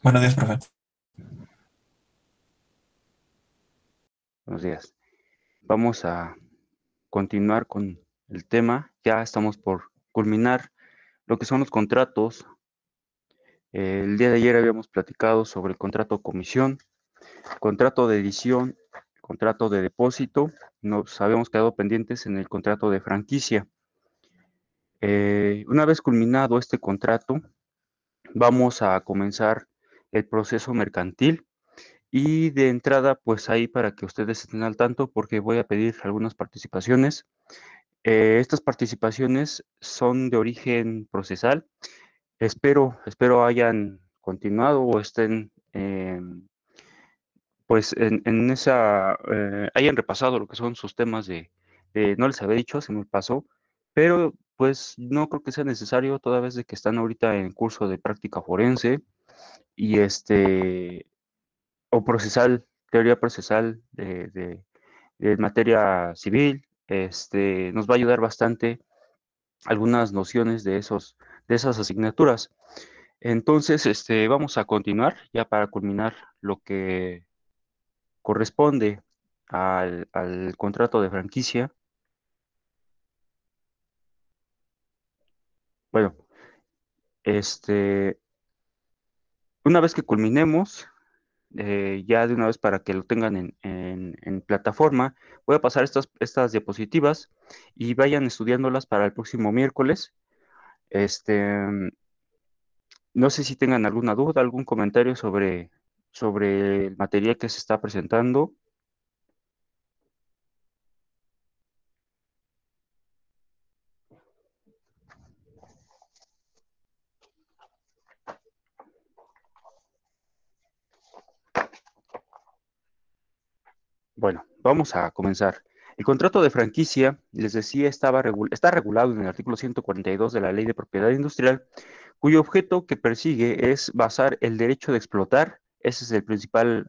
Buenos días, profe. Buenos días. Vamos a continuar con el tema. Ya estamos por culminar lo que son los contratos. El día de ayer habíamos platicado sobre el contrato comisión, contrato de edición, contrato de depósito. Nos habíamos quedado pendientes en el contrato de franquicia. Una vez culminado este contrato, vamos a comenzar el proceso mercantil. Y de entrada, pues ahí para que ustedes estén al tanto, porque voy a pedir algunas participaciones. Estas participaciones son de origen procesal. Espero hayan continuado o estén, pues, en esa, hayan repasado lo que son sus temas no les había dicho, se me pasó, pero pues no creo que sea necesario toda vez de que están ahorita en curso de práctica forense y o procesal, teoría procesal de materia civil. Nos va a ayudar bastante algunas nociones de esas asignaturas. Entonces, vamos a continuar ya para culminar lo que corresponde al contrato de franquicia. Bueno, este, una vez que culminemos, ya de una vez para que lo tengan en plataforma, voy a pasar estas diapositivas y vayan estudiándolas para el próximo miércoles. Este, no sé si tengan alguna duda, algún comentario sobre el material que se está presentando. Bueno, vamos a comenzar. El contrato de franquicia, les decía, está regulado en el artículo 142 de la Ley de Propiedad Industrial, cuyo objeto que persigue es basar el derecho de explotar. Ese es el principal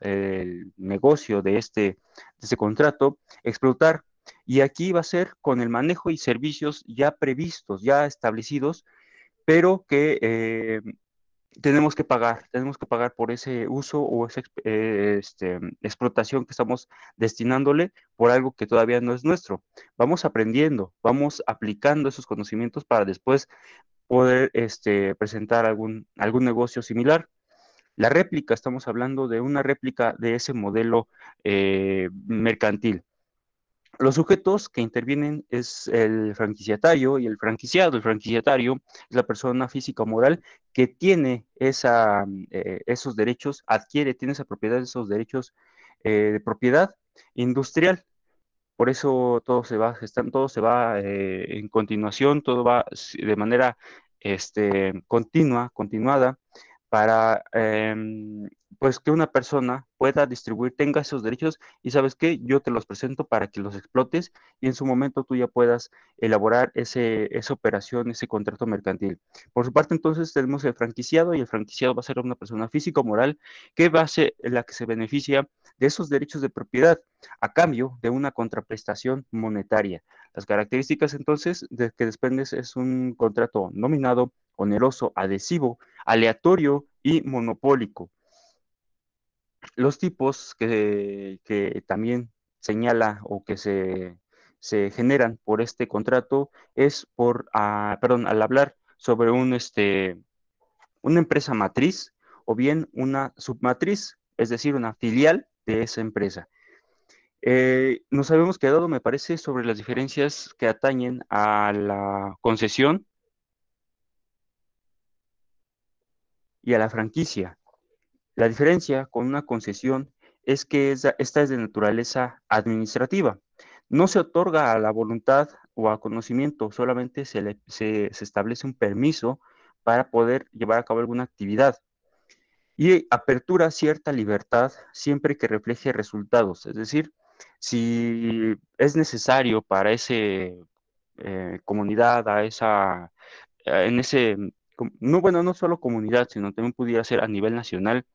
negocio de este contrato, explotar. Y aquí va a ser con el manejo y servicios ya previstos, ya establecidos, pero que tenemos que pagar por ese uso o esa explotación que estamos destinándole por algo que todavía no es nuestro. Vamos aprendiendo, vamos aplicando esos conocimientos para después poder presentar algún negocio similar. La réplica, estamos hablando de una réplica de ese modelo mercantil. Los sujetos que intervienen es el franquiciatario y el franquiciado. El franquiciatario es la persona física o moral que tiene esos derechos, tiene esa propiedad, esos derechos de propiedad industrial. Por eso todo se va en continuación, todo va de manera continuada, para pues que una persona pueda distribuir, tenga esos derechos y sabes qué, yo te los presento para que los explotes y en su momento tú ya puedas elaborar esa operación, ese contrato mercantil. Por su parte, entonces tenemos el franquiciado y el franquiciado va a ser una persona física o moral que va a ser la que se beneficia de esos derechos de propiedad a cambio de una contraprestación monetaria. Las características entonces de que desprendes es un contrato nominado, oneroso, adhesivo, aleatorio y monopólico. Los tipos que también señala o que se generan por este contrato es perdón, al hablar sobre una empresa matriz o bien una submatriz, es decir, una filial de esa empresa. Nos habíamos quedado, me parece, sobre las diferencias que atañen a la concesión y a la franquicia. La diferencia con una concesión es que esta es de naturaleza administrativa. No se otorga a la voluntad o a conocimiento, solamente se establece un permiso para poder llevar a cabo alguna actividad y apertura cierta libertad siempre que refleje resultados. Es decir, si es necesario para ese comunidad, en ese, no, bueno, no solo comunidad, sino también pudiera ser a nivel nacional,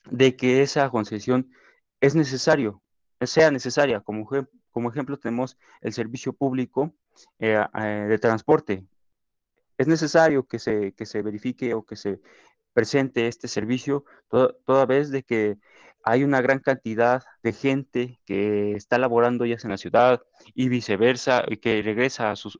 de que esa concesión es necesario, sea necesaria. Como ejemplo tenemos el servicio público de transporte. Es necesario que se verifique o que se presente este servicio, toda vez de que hay una gran cantidad de gente que está laborando ya sea en la ciudad y viceversa, y que regresa a sus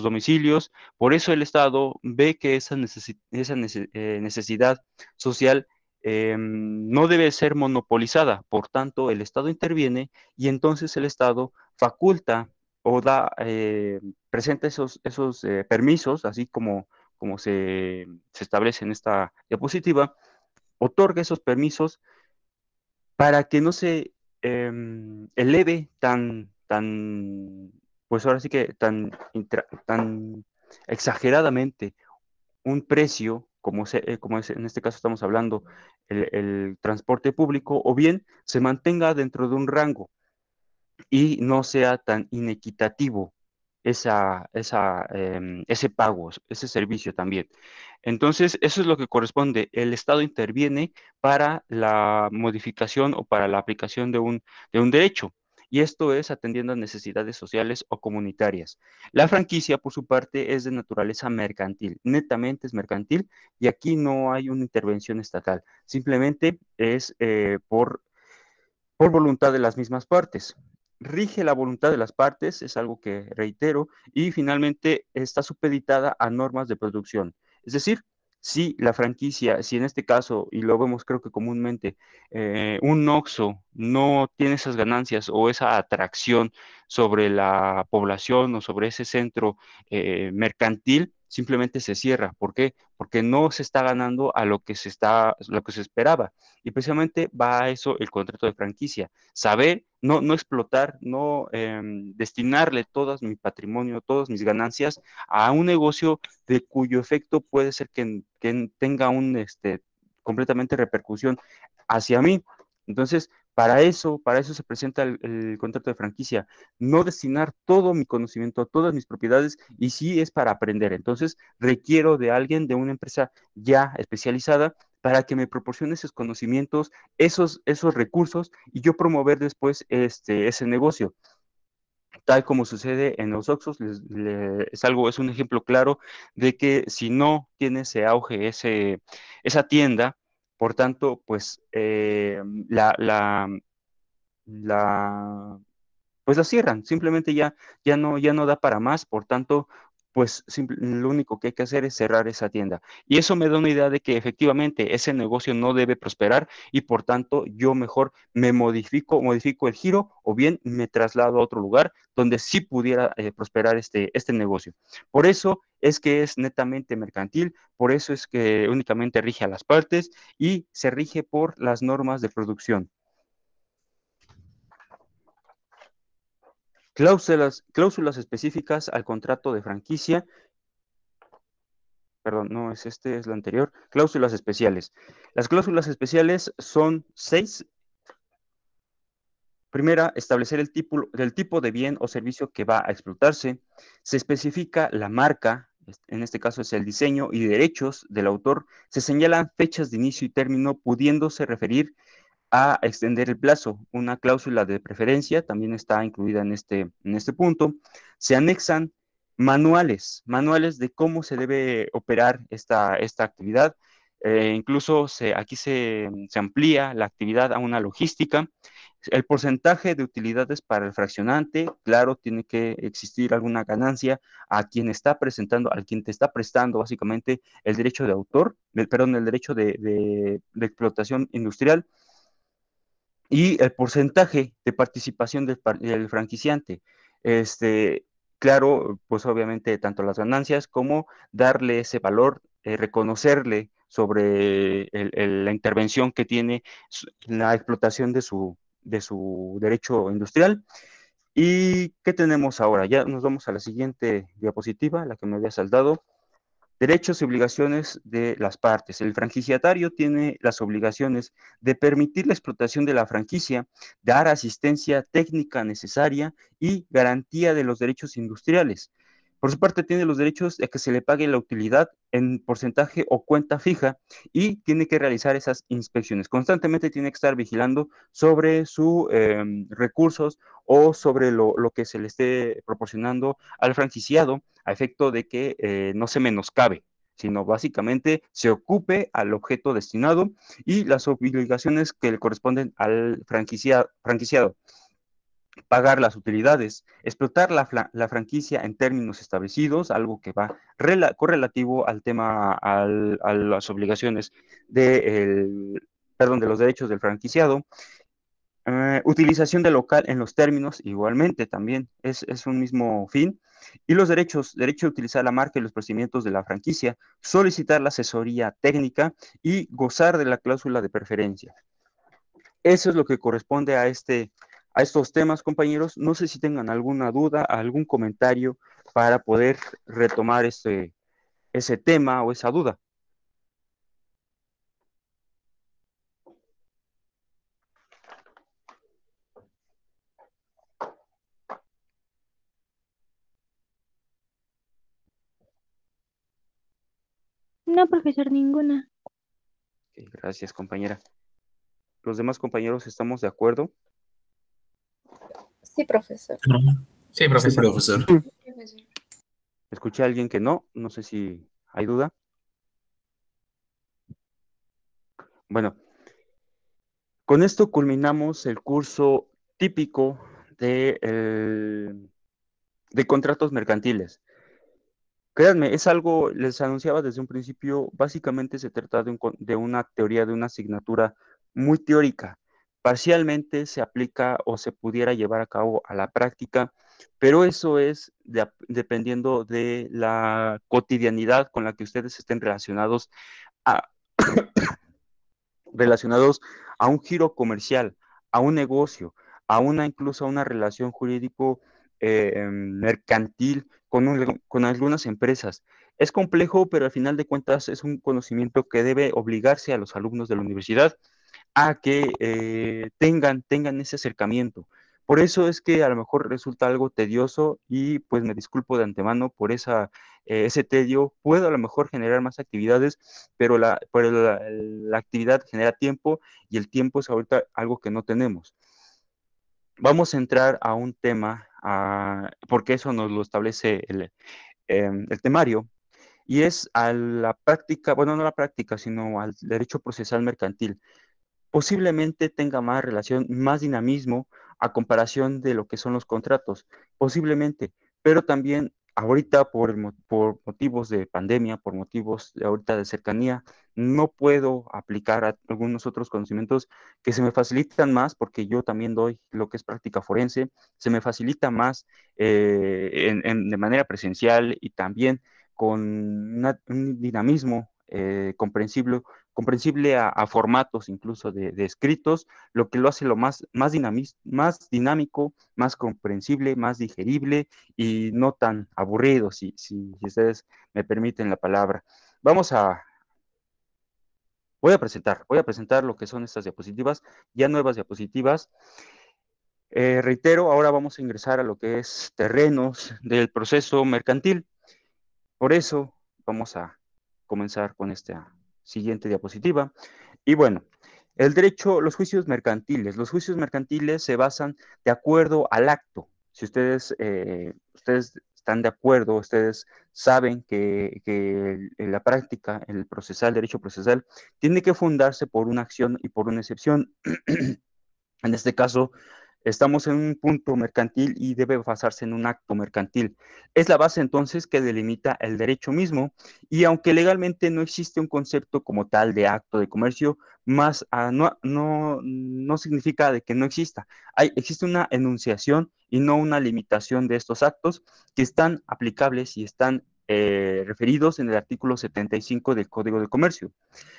domicilios. Por eso el Estado ve que esa necesidad social no debe ser monopolizada. Por tanto, el Estado interviene y entonces el Estado faculta o presenta esos permisos, así como se establece en esta diapositiva, otorga esos permisos para que no se eleve pues ahora sí que tan exageradamente un precio, como es en este caso estamos hablando, el transporte público, o bien se mantenga dentro de un rango y no sea tan inequitativo ese pago, ese servicio también. Entonces, eso es lo que corresponde. El Estado interviene para la modificación o para la aplicación de un derecho. Y esto es atendiendo a necesidades sociales o comunitarias. La franquicia, por su parte, es de naturaleza mercantil, netamente es mercantil, y aquí no hay una intervención estatal, simplemente es por voluntad de las mismas partes. Rige la voluntad de las partes, es algo que reitero, y finalmente está supeditada a normas de producción. Es decir, si la franquicia, si en este caso, y lo vemos creo que comúnmente, un OXXO no tiene esas ganancias o esa atracción sobre la población o sobre ese centro mercantil, simplemente se cierra. ¿Por qué? Porque no se está ganando a lo que se esperaba. Y precisamente va a eso el contrato de franquicia. Saber, no explotar, no destinarle todo mi patrimonio, todas mis ganancias a un negocio de cuyo efecto puede ser que tenga completamente repercusión hacia mí. Entonces, para eso se presenta el contrato de franquicia, no destinar todo mi conocimiento, todas mis propiedades, y sí es para aprender. Entonces, requiero de alguien, de una empresa ya especializada, para que me proporcione esos conocimientos, esos recursos, y yo promover después ese negocio. Tal como sucede en los Oxxos, es un ejemplo claro de que si no tiene ese auge, esa tienda, por tanto, pues la pues la cierran, simplemente ya no da para más, por tanto, pues lo único que hay que hacer es cerrar esa tienda. Y eso me da una idea de que efectivamente ese negocio no debe prosperar y por tanto yo mejor modifico el giro o bien me traslado a otro lugar donde sí pudiera prosperar este negocio. Por eso es que es netamente mercantil, por eso es que únicamente rige a las partes y se rige por las normas de producción. Cláusulas específicas al contrato de franquicia, perdón, no es este, es la anterior, cláusulas especiales. Las cláusulas especiales son 6. Primera, establecer el tipo de bien o servicio que va a explotarse. Se especifica la marca, en este caso es el diseño y derechos del autor. Se señalan fechas de inicio y término, pudiéndose referir a extender el plazo. Una cláusula de preferencia también está incluida en este punto. Se anexan manuales de cómo se debe operar esta actividad. Incluso aquí se amplía la actividad a una logística. El porcentaje de utilidades para el fraccionante, claro, tiene que existir alguna ganancia a quien está presentando, al quien te está prestando básicamente el derecho de autor, perdón, el derecho de explotación industrial y el porcentaje de participación del franquiciante. Este, claro, pues obviamente tanto las ganancias como darle ese valor, reconocerle sobre la intervención que tiene la explotación de su derecho industrial. ¿Y qué tenemos ahora? Ya nos vamos a la siguiente diapositiva, la que me había saltado. Derechos y obligaciones de las partes. El franquiciatario tiene las obligaciones de permitir la explotación de la franquicia, dar asistencia técnica necesaria y garantía de los derechos industriales. Por su parte, tiene los derechos de que se le pague la utilidad en porcentaje o cuenta fija y tiene que realizar esas inspecciones. Constantemente tiene que estar vigilando sobre sus recursos o sobre lo que se le esté proporcionando al franquiciado a efecto de que no se menoscabe. sino básicamente se ocupe al objeto destinado y las obligaciones que le corresponden al franquiciado, pagar las utilidades, explotar la franquicia en términos establecidos, algo que va correlativo al tema, a las obligaciones de los derechos del franquiciado. Utilización de local en los términos, igualmente también es un mismo fin. Y los derechos, derecho a utilizar la marca y los procedimientos de la franquicia, solicitar la asesoría técnica y gozar de la cláusula de preferencia. Eso es lo que corresponde a estos temas, compañeros. No sé si tengan alguna duda, algún comentario para poder retomar ese tema o esa duda. No, profesor, ninguna. Okay, gracias, compañera. ¿Los demás compañeros estamos de acuerdo? Sí, profesor. Sí, Sí, profesor. profesor. Escuché a alguien que no sé si hay duda. Bueno, con esto culminamos el curso típico de contratos mercantiles. Créanme, es algo, les anunciaba desde un principio, básicamente se trata de una teoría, de una asignatura muy teórica. Parcialmente se aplica o se pudiera llevar a cabo a la práctica, pero eso es dependiendo de la cotidianidad con la que ustedes estén a, relacionados a un giro comercial, a un negocio, incluso a una relación jurídico mercantil con algunas empresas. Es complejo, pero al final de cuentas es un conocimiento que debe obligarse a los alumnos de la universidad a que tengan ese acercamiento. Por eso es que a lo mejor resulta algo tedioso y pues me disculpo de antemano por ese tedio. Puedo a lo mejor generar más actividades, pero la actividad genera tiempo y el tiempo es ahorita algo que no tenemos. Vamos a entrar a un tema, porque eso nos lo establece el temario, y es a la práctica, bueno, no a la práctica, sino al derecho procesal mercantil. Posiblemente tenga más relación, más dinamismo a comparación de lo que son los contratos, posiblemente, pero también ahorita por motivos de pandemia, por motivos de ahorita de cercanía, no puedo aplicar algunos otros conocimientos que se me facilitan más porque yo también doy lo que es práctica forense, se me facilita más de manera presencial y también con un dinamismo comprensible a formatos incluso de escritos, lo que lo hace lo más dinámico, más comprensible, más digerible y no tan aburrido, si ustedes me permiten la palabra. Voy a presentar lo que son estas diapositivas, ya nuevas diapositivas. Reitero, ahora vamos a ingresar a lo que es terrenos del proceso mercantil. Por eso vamos a comenzar con esta siguiente diapositiva. Y bueno, los juicios mercantiles. Los juicios mercantiles se basan de acuerdo al acto. Si ustedes están de acuerdo, ustedes saben que en la práctica, el derecho procesal, tiene que fundarse por una acción y por una excepción. En este caso, estamos en un punto mercantil y debe basarse en un acto mercantil. Es la base entonces que delimita el derecho mismo y aunque legalmente no existe un concepto como tal de acto de comercio, no significa de que no exista. Existe una enunciación y no una limitación de estos actos que están aplicables y están referidos en el artículo 75 del Código de Comercio.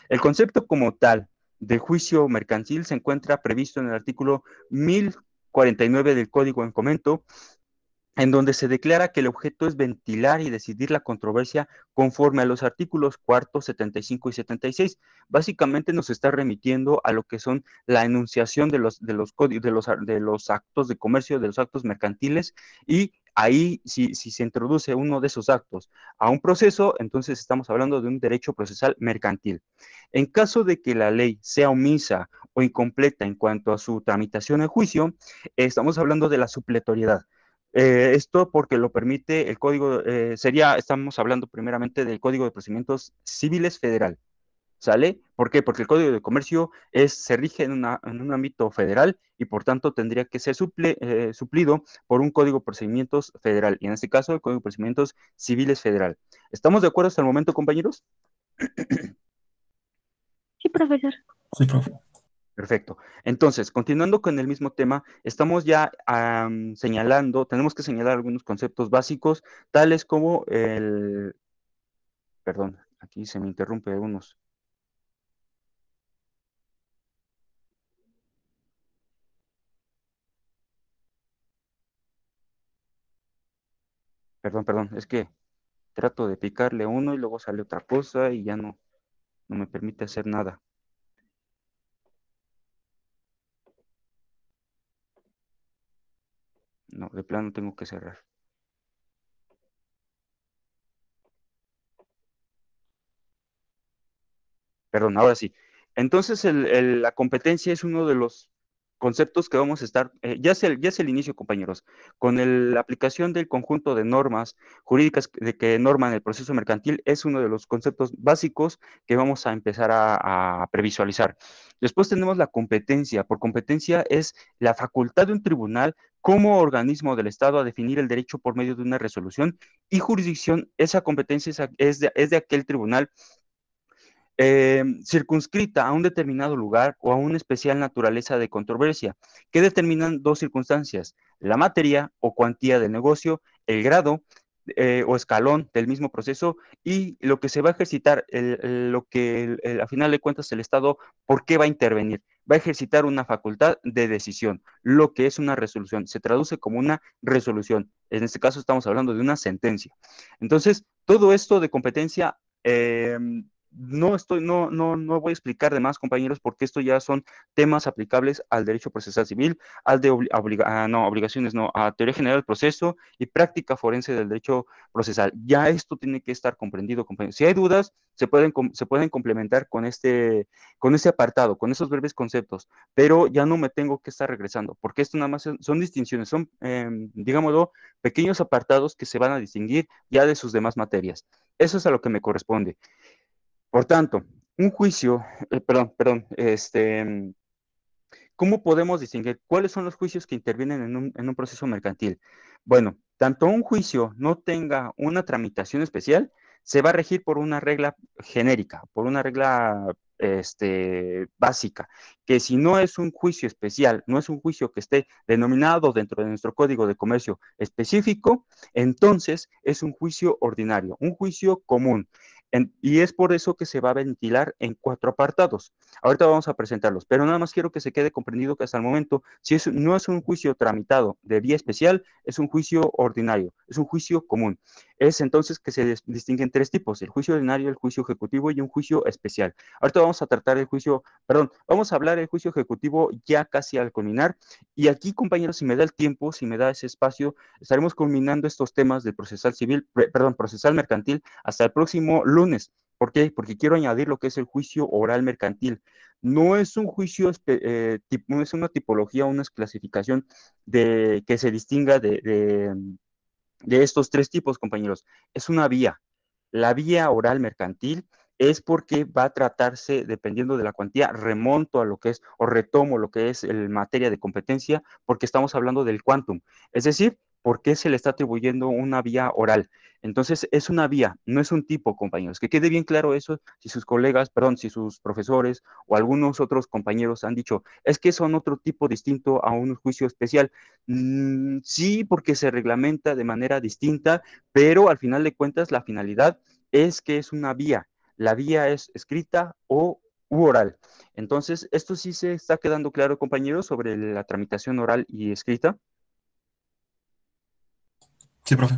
El concepto como tal de juicio mercantil se encuentra previsto en el artículo 1049 del Código en Comento, en donde se declara que el objeto es ventilar y decidir la controversia conforme a los artículos 4, 75 y 76. Básicamente nos está remitiendo a lo que son la enunciación de los actos de comercio, de los actos mercantiles, y ahí si se introduce uno de esos actos a un proceso, entonces estamos hablando de un derecho procesal mercantil. En caso de que la ley sea omisa o incompleta en cuanto a su tramitación en juicio, estamos hablando de la supletoriedad. Esto porque lo permite el código, estamos hablando primeramente del Código de Procedimientos Civiles Federal. ¿Sale? ¿Por qué? Porque el Código de Comercio se rige en un ámbito federal y por tanto tendría que ser suplido por un Código de Procedimientos Federal, y en este caso el Código de Procedimientos Civiles Federal. ¿Estamos de acuerdo hasta el momento, compañeros? Sí, profesor. Sí, profe. Perfecto. Entonces, continuando con el mismo tema, estamos ya tenemos que señalar algunos conceptos básicos, tales como perdón, aquí se me interrumpe unos. Perdón, es que trato de picarle uno y luego sale otra cosa y ya no me permite hacer nada. No, de plano tengo que cerrar. Perdón, ahora sí. Entonces, la competencia es uno de los conceptos que vamos a estar, ya es el inicio, compañeros, con la aplicación del conjunto de normas jurídicas que norman el proceso mercantil, es uno de los conceptos básicos que vamos a empezar a previsualizar. Después tenemos la competencia. Por competencia es la facultad de un tribunal como organismo del Estado a definir el derecho por medio de una resolución, y jurisdicción. Esa competencia es de aquel tribunal circunscrita a un determinado lugar o a una especial naturaleza de controversia, que determinan dos circunstancias: la materia o cuantía del negocio, el grado o escalón del mismo proceso, y lo que se va a ejercitar, lo que a final de cuentas el Estado, ¿por qué va a intervenir? Va a ejercitar una facultad de decisión, lo que es una resolución. Se traduce como una resolución. En este caso estamos hablando de una sentencia. Entonces, todo esto de competencia, no voy a explicar de más, compañeros, porque esto ya son temas aplicables al derecho procesal civil, al de obligaciones, no, a teoría general del proceso y práctica forense del derecho procesal. Ya esto tiene que estar comprendido, compañeros. Si hay dudas, se pueden complementar con este apartado, con esos breves conceptos, pero ya no me tengo que estar regresando, porque esto nada más son distinciones, son, digámoslo, pequeños apartados que se van a distinguir ya de sus demás materias. Eso es a lo que me corresponde. Por tanto, un juicio, ¿cómo podemos distinguir cuáles son los juicios que intervienen en un proceso mercantil? Bueno, tanto un juicio no tenga una tramitación especial, se va a regir por una regla genérica, por una regla básica, que si no es un juicio especial, no es un juicio que esté denominado dentro de nuestro Código de Comercio específico, entonces es un juicio ordinario, un juicio común. Y es por eso que se va a ventilar en 4 apartados. Ahorita vamos a presentarlos, pero nada más quiero que se quede comprendido que hasta el momento, si no es un juicio tramitado de vía especial, es un juicio ordinario, es un juicio común. Es entonces que se distinguen 3 tipos: el juicio ordinario, el juicio ejecutivo y un juicio especial. Ahorita vamos a tratar vamos a hablar del juicio ejecutivo ya casi al culminar. Y aquí, compañeros, si me da el tiempo, si me da ese espacio, estaremos culminando estos temas del procesal civil, procesal mercantil hasta el próximo lunes. ¿Por qué? Porque quiero añadir lo que es el juicio oral mercantil. No es un juicio, no es una tipología, una clasificación que se distinga de estos 3 tipos, compañeros. Es una vía. La vía oral mercantil es porque va a tratarse, dependiendo de la cuantía, remonto a lo que es o retomo lo que es el materia de competencia, porque estamos hablando del quantum. Es decir, ¿por qué se le está atribuyendo una vía oral? Entonces, es una vía, no es un tipo, compañeros. Que quede bien claro eso, si sus colegas, perdón, si sus profesores o algunos otros compañeros han dicho, es que son otro tipo distinto a un juicio especial. Sí, porque se reglamenta de manera distinta, pero al final de cuentas la finalidad es que es una vía. La vía es escrita o oral. Entonces, esto sí se está quedando claro, compañeros, sobre la tramitación oral y escrita. Sí, profe.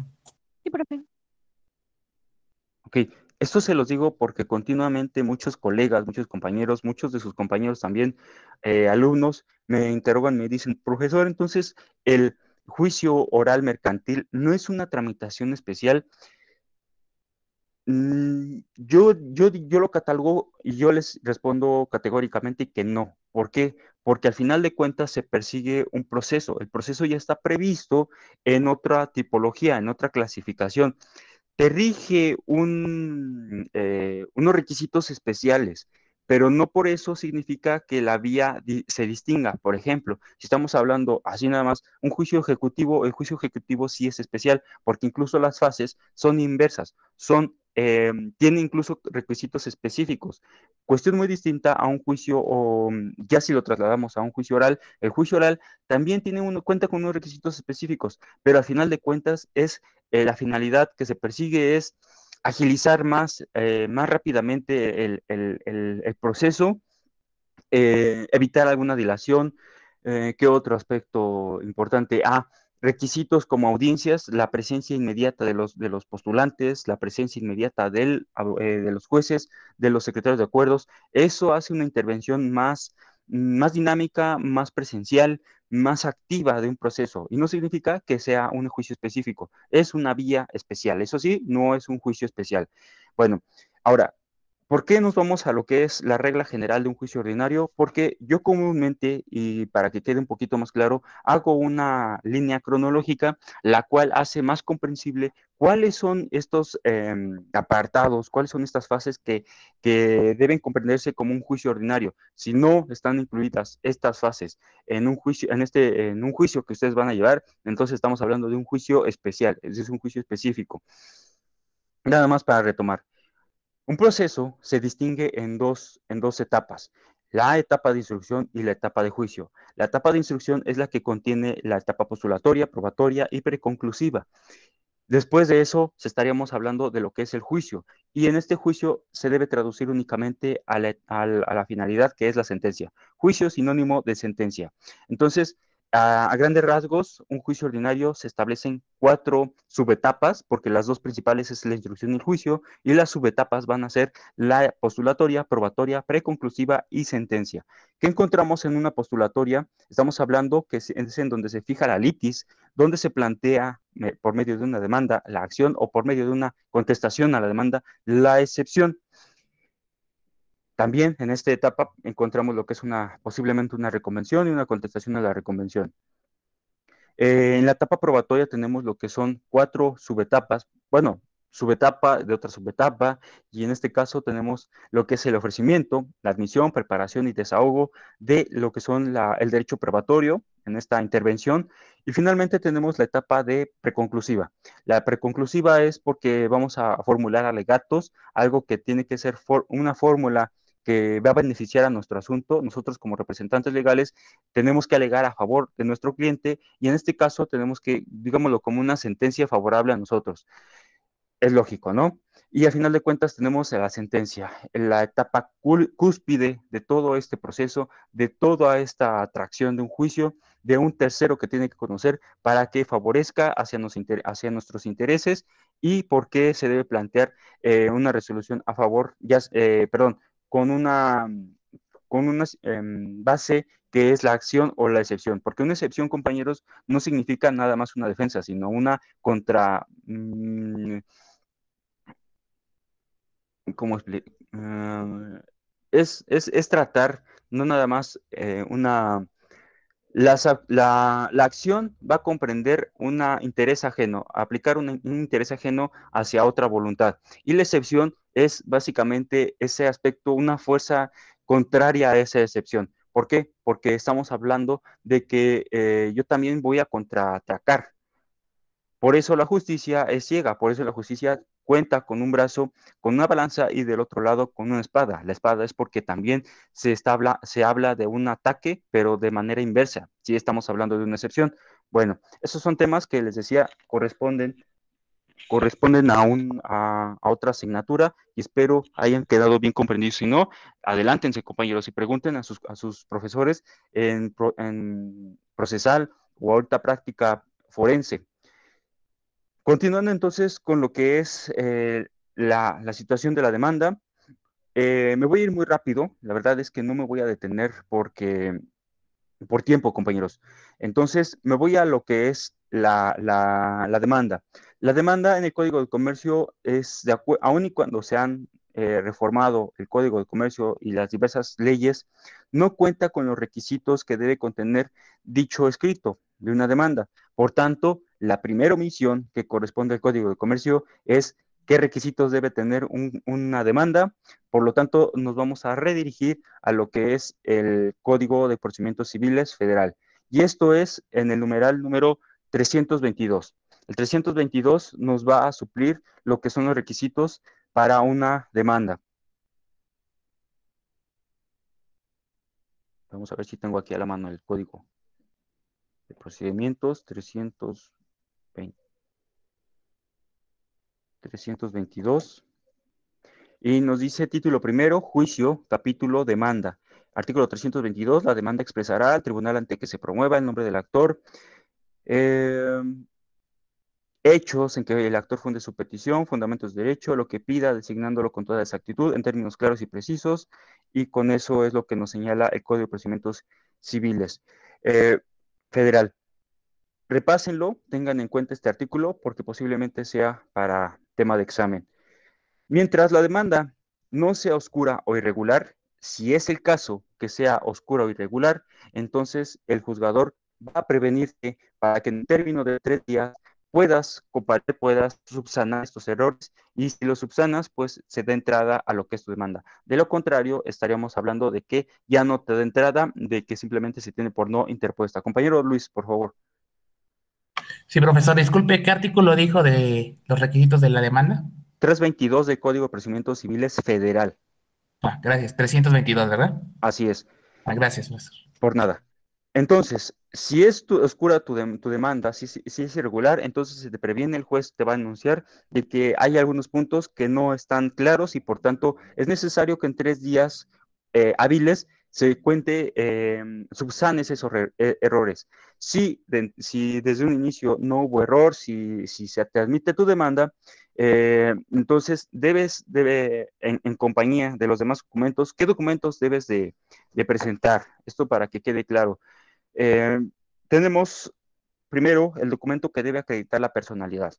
Sí, profe. Ok, esto se los digo porque continuamente muchos colegas, muchos compañeros, muchos de sus compañeros también, alumnos, me interrogan, me dicen, profesor, entonces el juicio oral mercantil no es una tramitación especial. Yo lo catalogo y yo les respondo categóricamente que no. ¿Por qué? Porque al final de cuentas se persigue un proceso. El proceso ya está previsto en otra tipología, en otra clasificación. Te rige unos requisitos especiales, pero no por eso significa que la vía se distinga. Por ejemplo, si estamos hablando así nada más, un juicio ejecutivo, el juicio ejecutivo sí es especial, porque incluso las fases son inversas, tienen incluso requisitos específicos. Cuestión muy distinta a un juicio, o ya si lo trasladamos a un juicio oral, el juicio oral también cuenta con unos requisitos específicos, pero al final de cuentas la finalidad que se persigue es agilizar más rápidamente el proceso, evitar alguna dilación. ¿Qué otro aspecto importante? Requisitos como audiencias, la presencia inmediata de los postulantes, la presencia inmediata de los jueces, de los secretarios de acuerdos. Eso hace una intervención más dinámica, más presencial, más activa de un proceso. Y no significa que sea un juicio específico, es una vía especial. Eso sí, no es un juicio especial. Bueno, ahora, ¿por qué nos vamos a lo que es la regla general de un juicio ordinario? Porque yo comúnmente, y para que quede un poquito más claro, hago una línea cronológica, la cual hace más comprensible cuáles son estos apartados, cuáles son estas fases que deben comprenderse como un juicio ordinario. Si no están incluidas estas fases en un juicio, en un juicio que ustedes van a llevar, entonces estamos hablando de un juicio especial, es decir, un juicio específico. Nada más para retomar. Un proceso se distingue en dos etapas, la etapa de instrucción y la etapa de juicio. La etapa de instrucción es la que contiene la etapa postulatoria, probatoria y preconclusiva. Después de eso, se estaríamos hablando de lo que es el juicio. Y en este juicio se debe traducir únicamente a la finalidad que es la sentencia. Juicio sinónimo de sentencia. Entonces, a grandes rasgos, un juicio ordinario se establecen cuatro subetapas, porque las dos principales es la instrucción y el juicio, y las subetapas van a ser la postulatoria, probatoria, preconclusiva y sentencia. ¿Qué encontramos en una postulatoria? Estamos hablando que es en donde se fija la litis, donde se plantea por medio de una demanda la acción o por medio de una contestación a la demanda la excepción. También en esta etapa encontramos lo que es posiblemente una reconvención y una contestación a la reconvención. En la etapa probatoria tenemos lo que son cuatro subetapas, bueno, subetapa de otra subetapa, y en este caso tenemos lo que es el ofrecimiento, la admisión, preparación y desahogo de lo que son el derecho probatorio en esta intervención, y finalmente tenemos la etapa de preconclusiva. La preconclusiva es porque vamos a formular alegatos, algo que tiene que ser una fórmula que va a beneficiar a nuestro asunto. Nosotros como representantes legales tenemos que alegar a favor de nuestro cliente y en este caso tenemos que, digámoslo, como una sentencia favorable a nosotros. Es lógico, ¿no? Y al final de cuentas tenemos la sentencia, la etapa cúspide de todo este proceso, de toda esta atracción de un juicio, de un tercero que tiene que conocer para que favorezca hacia nuestros intereses y por qué se debe plantear una resolución a favor, perdón, con una base que es la acción o la excepción, porque una excepción, compañeros, no significa nada más una defensa, sino una contra, ¿cómo explico? Es tratar, no nada más la acción va a comprender un interés ajeno, aplicar un interés ajeno hacia otra voluntad. Y la excepción es básicamente ese aspecto, una fuerza contraria a esa excepción. ¿Por qué? Porque estamos hablando de que yo también voy a contraatacar. Por eso la justicia es ciega, por eso la justicia cuenta con un brazo, con una balanza y del otro lado con una espada. La espada es porque también se habla de un ataque, pero de manera inversa. Si estamos hablando de una excepción. Bueno, esos son temas que les decía corresponden a otra asignatura y espero hayan quedado bien comprendidos. Si no, adelántense, compañeros, y pregunten a sus profesores en procesal o ahorita práctica forense. Continuando entonces con lo que es la situación de la demanda, me voy a ir muy rápido. La verdad es que no me voy a detener por tiempo, compañeros. Entonces, me voy a lo que es la demanda. La demanda en el Código de Comercio es aun y cuando sean reformado el Código de Comercio y las diversas leyes, no cuenta con los requisitos que debe contener dicho escrito de una demanda. Por tanto, la primera omisión que corresponde al Código de Comercio es qué requisitos debe tener una demanda. Por lo tanto, nos vamos a redirigir a lo que es el Código de Procedimientos Civiles Federal. Y esto es en el numeral número 322. El 322 nos va a suplir lo que son los requisitos para una demanda. Vamos a ver si tengo aquí a la mano el Código de Procedimientos 322. Y nos dice título primero, juicio, capítulo, demanda. Artículo 322, la demanda expresará al tribunal ante que se promueva el nombre del actor, eh, hechos en que el actor funde su petición, fundamentos de derecho, lo que pida, designándolo con toda exactitud, en términos claros y precisos, y con eso es lo que nos señala el Código de Procedimientos Civiles Federal. Repásenlo, tengan en cuenta este artículo, porque posiblemente sea para tema de examen. Mientras la demanda no sea oscura o irregular, si es el caso que sea oscura o irregular, entonces el juzgador va a prevenirte para que en términos de 3 días puedas comparar, puedas subsanar estos errores y si los subsanas, pues se da entrada a lo que es tu demanda. De lo contrario, estaríamos hablando de que ya no te da entrada, de que simplemente se tiene por no interpuesta. Compañero Luis, por favor. Sí, profesor, disculpe, ¿qué artículo dijo de los requisitos de la demanda? 322 del Código de Procedimientos Civiles Federal. Ah, gracias, 322, ¿verdad? Así es. Ah, gracias, profesor. Por nada. Entonces, si es oscura tu demanda, si es irregular, entonces se te previene, el juez te va a anunciar de que hay algunos puntos que no están claros y por tanto es necesario que en 3 días hábiles se cuente, subsanes esos errores. Si desde un inicio no hubo error, si se te admite tu demanda, entonces en compañía de los demás documentos, ¿qué documentos debes de presentar? Esto para que quede claro. Eh, Tenemos primero el documento que debe acreditar la personalidad.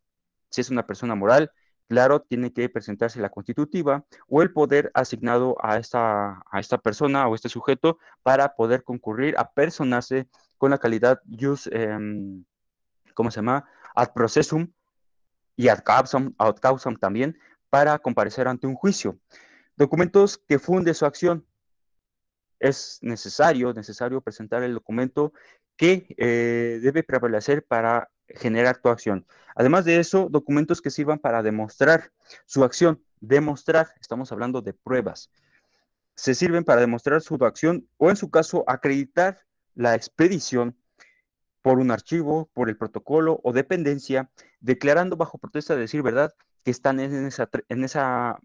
Si es una persona moral, claro, tiene que presentarse la constitutiva o el poder asignado a esta persona o este sujeto para poder concurrir a personarse con la calidad ¿cómo se llama? Ad processum y ad causam también para comparecer ante un juicio. Documentos que funde su acción, es necesario presentar el documento que debe prevalecer para generar tu acción. Además de eso, documentos que sirvan para demostrar su acción. Demostrar, estamos hablando de pruebas. Se sirven para demostrar su acción o en su caso acreditar la expedición por un archivo, por el protocolo o dependencia, declarando bajo protesta de decir verdad que están en esa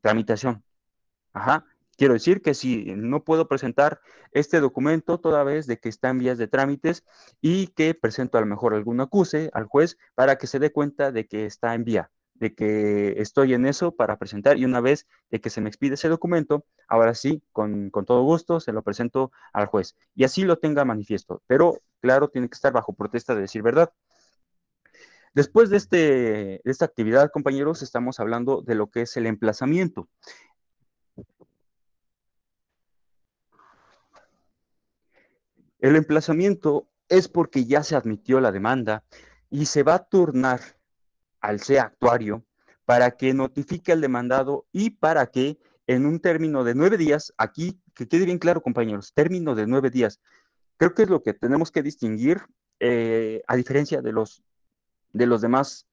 tramitación. Ajá. Quiero decir que si no puedo presentar este documento toda vez de que está en vías de trámites y que presento a lo mejor algún acuse al juez para que se dé cuenta de que está en vía, de que estoy en eso para presentar y una vez de que se me expide ese documento, ahora sí, con todo gusto, se lo presento al juez y así lo tenga manifiesto. Pero claro, tiene que estar bajo protesta de decir verdad. Después de esta actividad, compañeros, estamos hablando de lo que es el emplazamiento. El emplazamiento es porque ya se admitió la demanda y se va a turnar al C actuario para que notifique al demandado y para que en un término de 9 días, aquí que quede bien claro, compañeros, término de 9 días, creo que es lo que tenemos que distinguir, a diferencia de los demás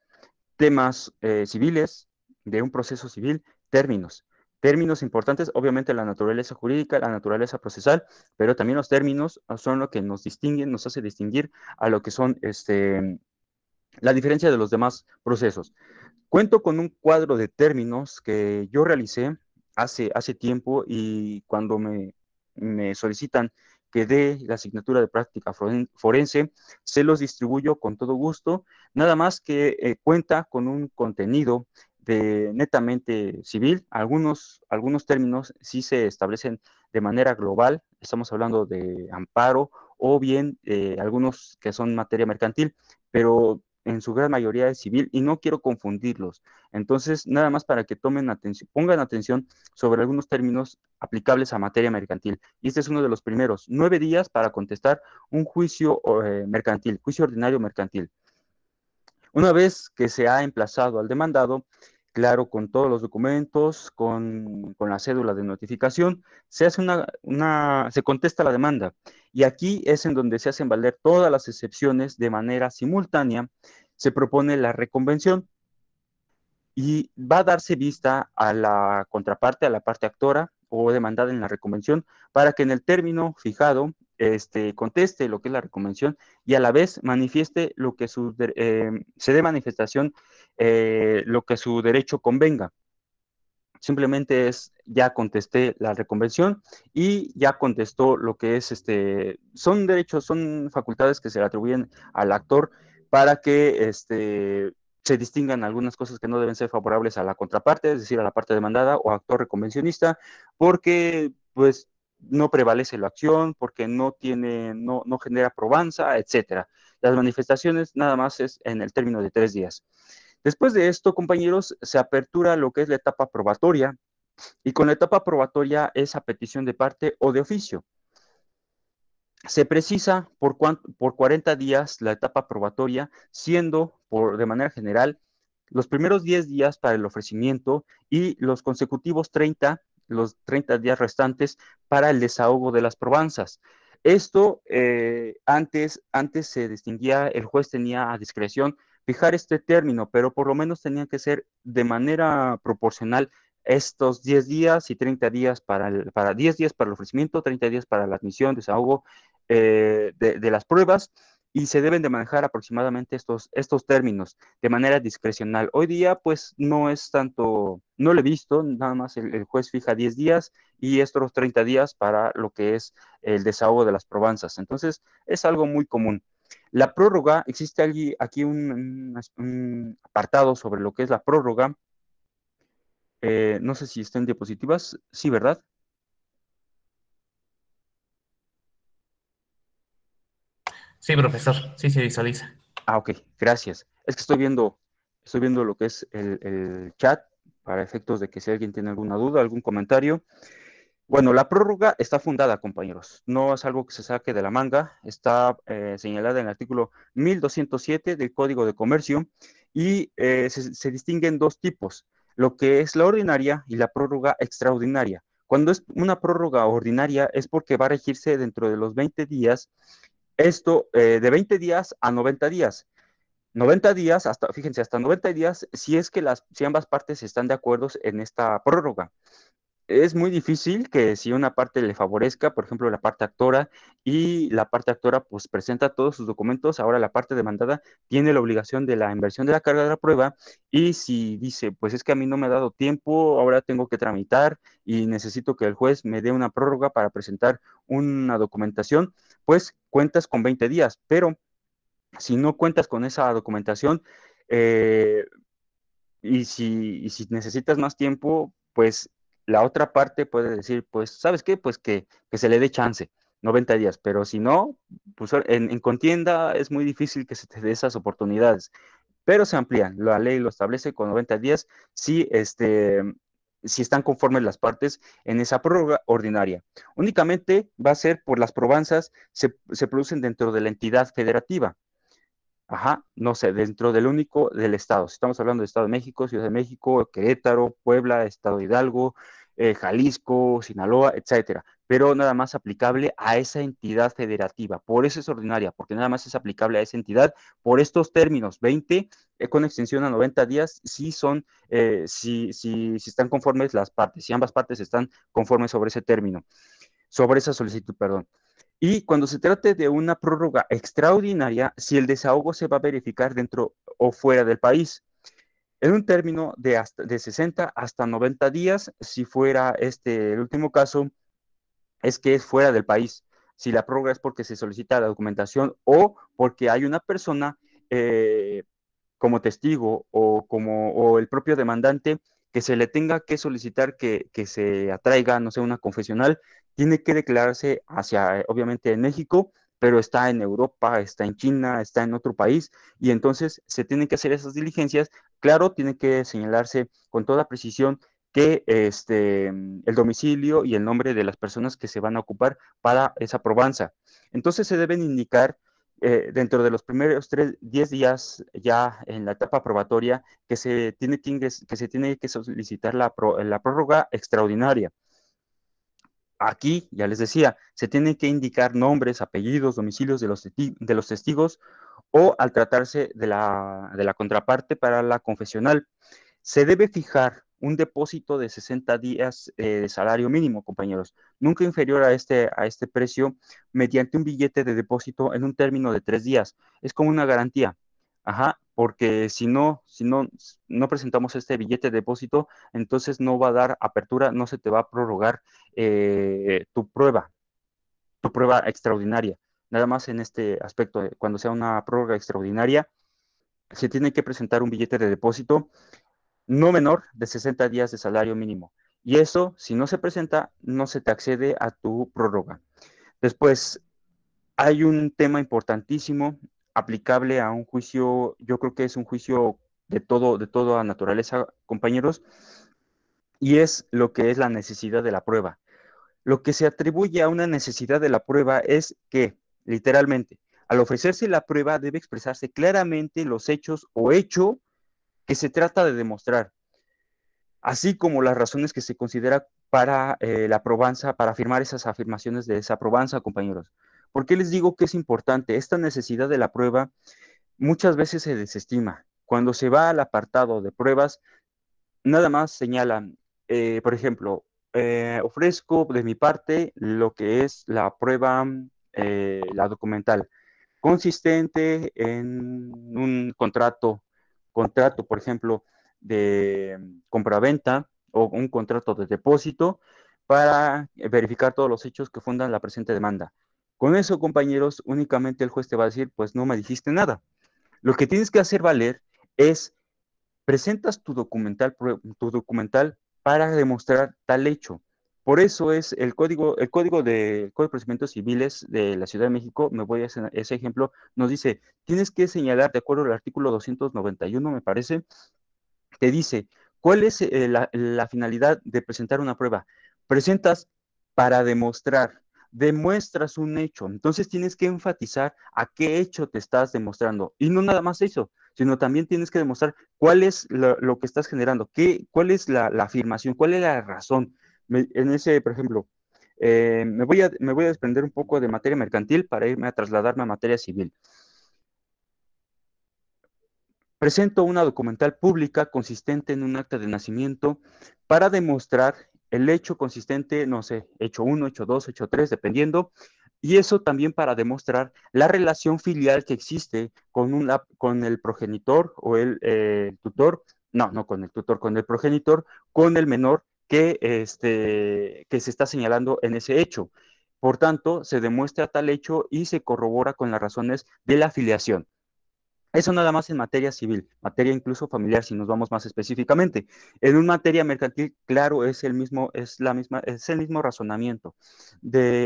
temas civiles, de un proceso civil, términos. Términos importantes, obviamente la naturaleza jurídica, la naturaleza procesal, pero también los términos son lo que nos distinguen, nos hace distinguir a lo que son la diferencia de los demás procesos. Cuento con un cuadro de términos que yo realicé hace tiempo y cuando me solicitan que dé la asignatura de práctica forense, se los distribuyo con todo gusto, nada más que cuenta con un contenido de netamente civil. Algunos términos sí se establecen de manera global, estamos hablando de amparo o bien algunos que son materia mercantil, pero en su gran mayoría es civil y no quiero confundirlos. Entonces, nada más para que tomen atención, pongan atención sobre algunos términos aplicables a materia mercantil. Y este es uno de los primeros, 9 días para contestar un juicio mercantil, juicio ordinario mercantil. Una vez que se ha emplazado al demandado, claro, con todos los documentos, con la cédula de notificación, se hace se contesta la demanda. Y aquí es en donde se hacen valer todas las excepciones de manera simultánea. Se propone la reconvención y va a darse vista a la contraparte, a la parte actora o demandada en la reconvención, para que en el término fijado conteste lo que es la reconvención y a la vez manifieste lo que se dé manifestación, lo que su derecho convenga. Simplemente es, ya contesté la reconvención y ya contestó lo que es, son derechos, son facultades que se le atribuyen al actor para que se distingan algunas cosas que no deben ser favorables a la contraparte, es decir, a la parte demandada o actor reconvencionista, porque pues no prevalece la acción, porque no genera probanza, etcétera. Las manifestaciones nada más es en el término de 3 días. Después de esto, compañeros, se apertura lo que es la etapa probatoria, y con la etapa probatoria es a petición de parte o de oficio. Se precisa por 40 días la etapa probatoria, siendo de manera general los primeros 10 días para el ofrecimiento y los consecutivos los 30 días restantes para el desahogo de las probanzas. Esto antes se distinguía, el juez tenía a discreción fijar este término, pero por lo menos tenía que ser de manera proporcional estos 10 días y 30 días para 10 días para el ofrecimiento, 30 días para la admisión, desahogo de las pruebas, y se deben de manejar aproximadamente estos términos de manera discrecional. Hoy día, pues, no es tanto, no lo he visto, nada más el juez fija 10 días y estos 30 días para lo que es el desahogo de las probanzas. Entonces, es algo muy común. La prórroga, existe aquí un apartado sobre lo que es la prórroga. No sé si están diapositivas. Sí, ¿verdad? Sí, profesor, sí se visualiza. Ah, ok, gracias. Es que estoy viendo lo que es el chat para efectos de que si alguien tiene alguna duda, algún comentario. Bueno, la prórroga está fundada, compañeros. No es algo que se saque de la manga. Está señalada en el artículo 1207 del Código de Comercio y se distinguen dos tipos, lo que es la ordinaria y la prórroga extraordinaria. Cuando es una prórroga ordinaria es porque va a regirse dentro de los 20 días, esto de 20 días a 90 días. 90 días, fíjense, hasta 90 días, si es que si ambas partes están de acuerdo en esta prórroga. Es muy difícil que si una parte le favorezca, por ejemplo, la parte actora, y la parte actora pues presenta todos sus documentos, ahora la parte demandada tiene la obligación de la inversión de la carga de la prueba, y si dice, pues es que a mí no me ha dado tiempo, ahora tengo que tramitar y necesito que el juez me dé una prórroga para presentar una documentación, pues cuentas con 20 días, pero si no cuentas con esa documentación, eh, y si necesitas más tiempo, pues la otra parte puede decir, pues, ¿sabes qué? Pues que se le dé chance, 90 días, pero si no, pues en contienda es muy difícil que se te dé esas oportunidades, pero se amplían, la ley lo establece con 90 días si, si están conformes las partes en esa prórroga ordinaria. Únicamente va a ser por las probanzas, se producen dentro de la entidad federativa. Ajá, no sé, dentro del único del estado. Si estamos hablando de Estado de México, Ciudad de México, Querétaro, Puebla, Estado de Hidalgo, Jalisco, Sinaloa, etcétera. Pero nada más aplicable a esa entidad federativa. Por eso es ordinaria, porque nada más es aplicable a esa entidad por estos términos, 20 con extensión a 90 días, si están conformes las partes, si ambas partes están conformes sobre ese término, sobre esa solicitud, perdón. Y cuando se trate de una prórroga extraordinaria, si el desahogo se va a verificar dentro o fuera del país, en un término de 60 hasta 90 días, si fuera el último caso, es que es fuera del país. Si la prórroga es porque se solicita la documentación o porque hay una persona como testigo o el propio demandante que se le tenga que solicitar que se atraiga, no sé, una confesional, tiene que declararse obviamente en México, pero está en Europa, está en China, está en otro país, y entonces se tienen que hacer esas diligencias. Claro, tiene que señalarse con toda precisión que el domicilio y el nombre de las personas que se van a ocupar para esa probanza. Entonces se deben indicar dentro de los primeros 10 días ya en la etapa probatoria que se tiene que solicitar la prórroga extraordinaria. Aquí, ya les decía, se tienen que indicar nombres, apellidos, domicilios de los testigos o al tratarse de la contraparte para la confesional. Se debe fijar un depósito de 60 días de salario mínimo, compañeros, nunca inferior a este precio, mediante un billete de depósito en un término de 3 días. Es como una garantía. Ajá, porque si no presentamos este billete de depósito, entonces no va a dar apertura, no se te va a prorrogar tu prueba extraordinaria. Nada más en este aspecto, cuando sea una prórroga extraordinaria, se tiene que presentar un billete de depósito no menor de 60 días de salario mínimo. Y eso, si no se presenta, no se te accede a tu prórroga. Después, hay un tema importantísimo aplicable a un juicio, yo creo que es un juicio de toda naturaleza, compañeros, y es lo que es la necesidad de la prueba. Lo que se atribuye a una necesidad de la prueba es que, literalmente, al ofrecerse la prueba debe expresarse claramente los hechos o hecho que se trata de demostrar, así como las razones que se considera para la probanza, para afirmar esas afirmaciones de esa probanza, compañeros. ¿Por qué les digo que es importante? Esta necesidad de la prueba muchas veces se desestima. Cuando se va al apartado de pruebas, nada más señalan, por ejemplo, ofrezco de mi parte lo que es la prueba, la documental, consistente en un contrato, por ejemplo, de compraventa o un contrato de depósito para verificar todos los hechos que fundan la presente demanda. Con eso, compañeros, únicamente el juez te va a decir, pues no me dijiste nada. Lo que tienes que hacer valer es presentas tu documental para demostrar tal hecho. Por eso es el Código de Procedimientos Civiles de la Ciudad de México, me voy a ese ejemplo, nos dice, tienes que señalar, de acuerdo al artículo 291, me parece, te dice, ¿cuál es la finalidad de presentar una prueba? Presentas para demostrar, demuestras un hecho, entonces tienes que enfatizar a qué hecho te estás demostrando. Y no nada más eso, sino también tienes que demostrar cuál es lo que estás generando, cuál es la afirmación, cuál es la razón. En ese, por ejemplo, me voy a desprender un poco de materia mercantil para irme a trasladarme a materia civil. Presento una documental pública consistente en un acta de nacimiento para demostrar el hecho consistente, no sé, hecho 1, hecho 2, hecho 3, dependiendo, y eso también para demostrar la relación filial que existe con el progenitor o el tutor, no con el tutor, con el progenitor, con el menor que se está señalando en ese hecho. Por tanto, se demuestra tal hecho y se corrobora con las razones de la filiación. Eso nada más en materia civil, materia incluso familiar, si nos vamos más específicamente. En una materia mercantil, claro, es el mismo razonamiento.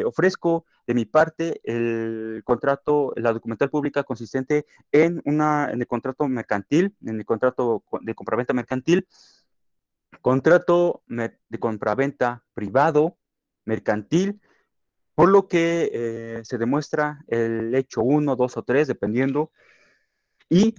Ofrezco de mi parte el contrato, la documental pública consistente en el contrato mercantil, en el contrato de compraventa mercantil, contrato de compraventa privado, mercantil, por lo que se demuestra el hecho 1, 2 o 3, dependiendo, y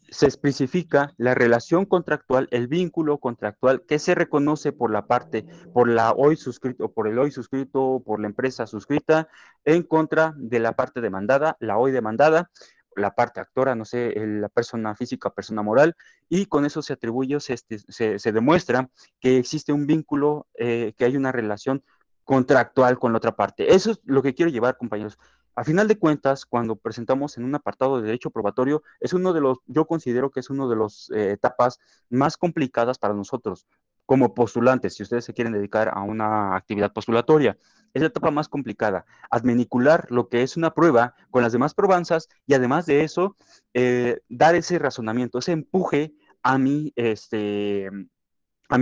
se especifica la relación contractual, el vínculo contractual que se reconoce por la parte, por la hoy suscrito, por el hoy suscrito, por la empresa suscrita, en contra de la parte demandada, la hoy demandada, la parte actora, no sé, la persona física, persona moral, y con eso se atribuye, se demuestra que existe un vínculo, que hay una relación contractual con la otra parte. Eso es lo que quiero llevar, compañeros. A final de cuentas, cuando presentamos en un apartado de derecho probatorio, yo considero que es una de las etapas más complicadas para nosotros, como postulantes, si ustedes se quieren dedicar a una actividad postulatoria. Es la etapa más complicada, adminicular lo que es una prueba con las demás probanzas y además de eso, dar ese razonamiento, ese empuje a mi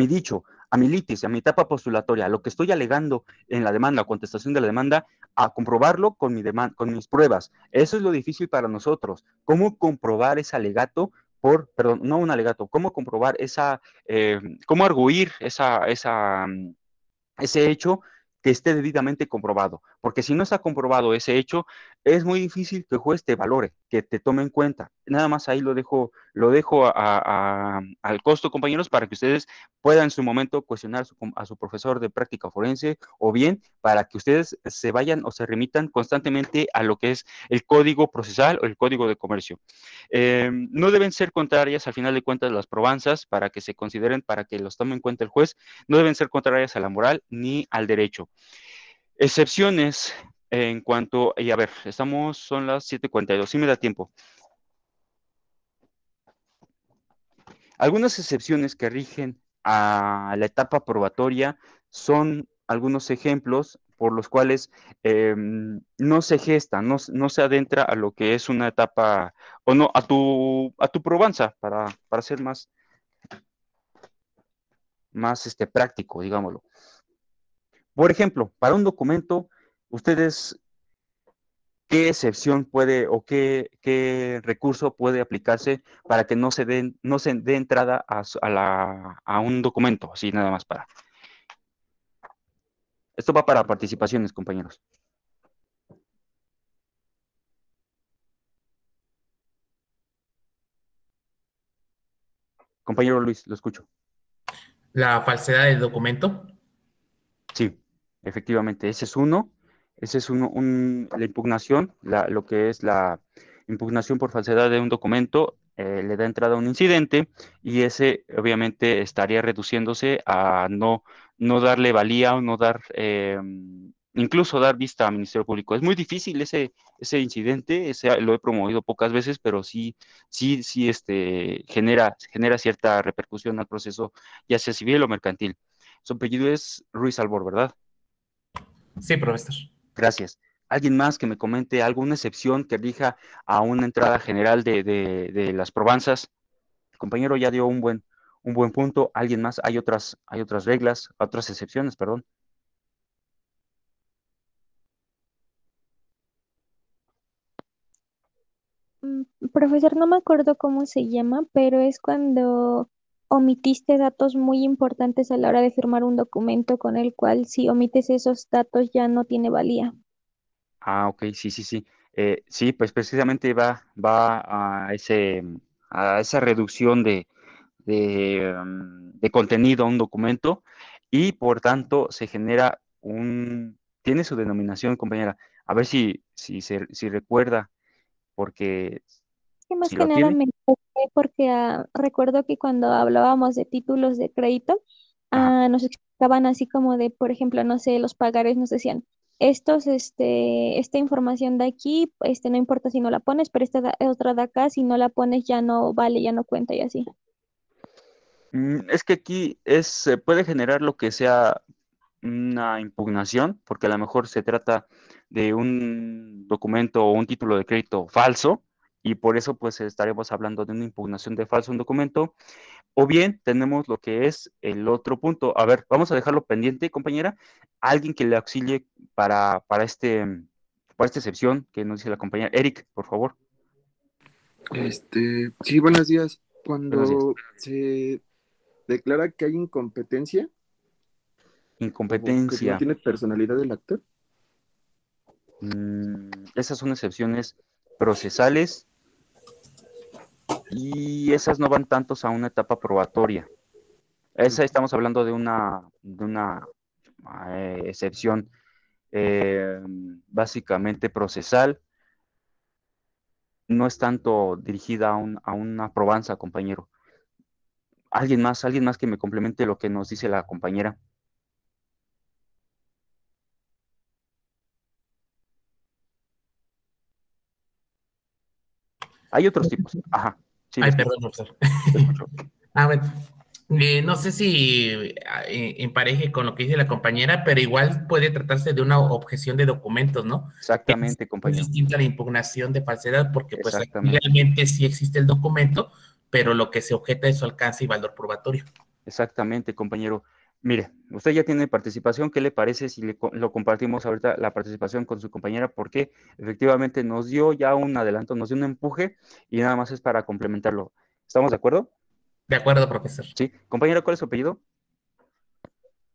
dicho, a mi litis, a mi etapa postulatoria, a lo que estoy alegando en la demanda, contestación de la demanda, a comprobarlo con con mis pruebas. Eso es lo difícil para nosotros. ¿Cómo comprobar ese alegato perdón, no un alegato, cómo comprobar cómo arguir ese hecho que esté debidamente comprobado? Porque si no está comprobado ese hecho, es muy difícil que el juez te valore, que te tome en cuenta. Nada más ahí lo dejo al costo, compañeros, para que ustedes puedan en su momento cuestionar a su profesor de práctica forense, o bien para que ustedes se vayan o se remitan constantemente a lo que es el código procesal o el código de comercio. No deben ser contrarias, al final de cuentas, las probanzas, para que se consideren, para que los tome en cuenta el juez, no deben ser contrarias a la moral ni al derecho. Excepciones en cuanto, y a ver, son las 7:42, sí me da tiempo. Algunas excepciones que rigen a la etapa probatoria son algunos ejemplos por los cuales no se gesta, no se adentra a lo que es una etapa, o no, a tu probanza, para ser más práctico, digámoslo. Por ejemplo, para un documento, ustedes, ¿qué excepción puede o qué recurso puede aplicarse para que no se dé entrada a un documento? Así nada más para. Esto va para participaciones, compañeros. Compañero Luis, lo escucho. La falsedad del documento. Sí, efectivamente, ese es uno. Ese es la impugnación, lo que es la impugnación por falsedad de un documento, le da entrada a un incidente, y ese obviamente estaría reduciéndose a no darle valía o no dar, incluso dar vista al Ministerio Público. Es muy difícil ese incidente, lo he promovido pocas veces, pero sí, genera cierta repercusión al proceso, ya sea civil o mercantil. Su apellido es Ruiz Albor, ¿verdad? Sí, profesor. Gracias. ¿Alguien más que me comente alguna excepción que rija a una entrada general de las probanzas? El compañero ya dio un buen punto. ¿Alguien más? Hay otras reglas, otras excepciones, perdón. Profesor, no me acuerdo cómo se llama, pero es cuando omitiste datos muy importantes a la hora de firmar un documento con el cual si omites esos datos ya no tiene valía. Ah, ok, sí, sí, sí. Sí, pues precisamente va a esa reducción de contenido a un documento, y por tanto se genera tiene su denominación, compañera. A ver si recuerda, porque Que más si que lo nada tiene. me enfoqué porque recuerdo que cuando hablábamos de títulos de crédito, Ajá. nos explicaban así como de, por ejemplo, no sé, los pagares nos decían, esta información de aquí, no importa si no la pones, pero otra de acá, si no la pones ya no vale, ya no cuenta y así. Es que aquí se puede generar lo que sea una impugnación, porque a lo mejor se trata de un documento o un título de crédito falso, y por eso pues estaremos hablando de una impugnación de falso un documento. O bien tenemos lo que es el otro punto. A ver, vamos a dejarlo pendiente, compañera. Alguien que le auxilie para esta excepción que nos dice la compañera. Eric, por favor. Sí, buenos días. Buenos días. Cuando se declara que hay incompetencia o que no Incompetencia. tiene personalidad el actor. Esas son excepciones procesales, y esas no van tantos a una etapa probatoria. Estamos hablando de una excepción básicamente procesal. No es tanto dirigida a una probanza, compañero. Alguien más que me complemente lo que nos dice la compañera. Hay otros tipos. Ajá, sí, lo Ay, escucho, perdón, profesor. lo escucho. Bueno, no sé si empareje con lo que dice la compañera, pero igual puede tratarse de una objeción de documentos, ¿no? Que es Exactamente, muy compañero. distinta a la impugnación de falsedad, porque pues aquí Exactamente. realmente sí existe el documento, pero lo que se objeta es su alcance y valor probatorio. Exactamente, compañero. Mire, usted ya tiene participación. ¿Qué le parece si lo compartimos ahorita la participación con su compañera? Porque efectivamente nos dio ya un adelanto, nos dio un empuje y nada más es para complementarlo. ¿Estamos de acuerdo? De acuerdo, profesor. Sí. Compañera, ¿cuál es su apellido?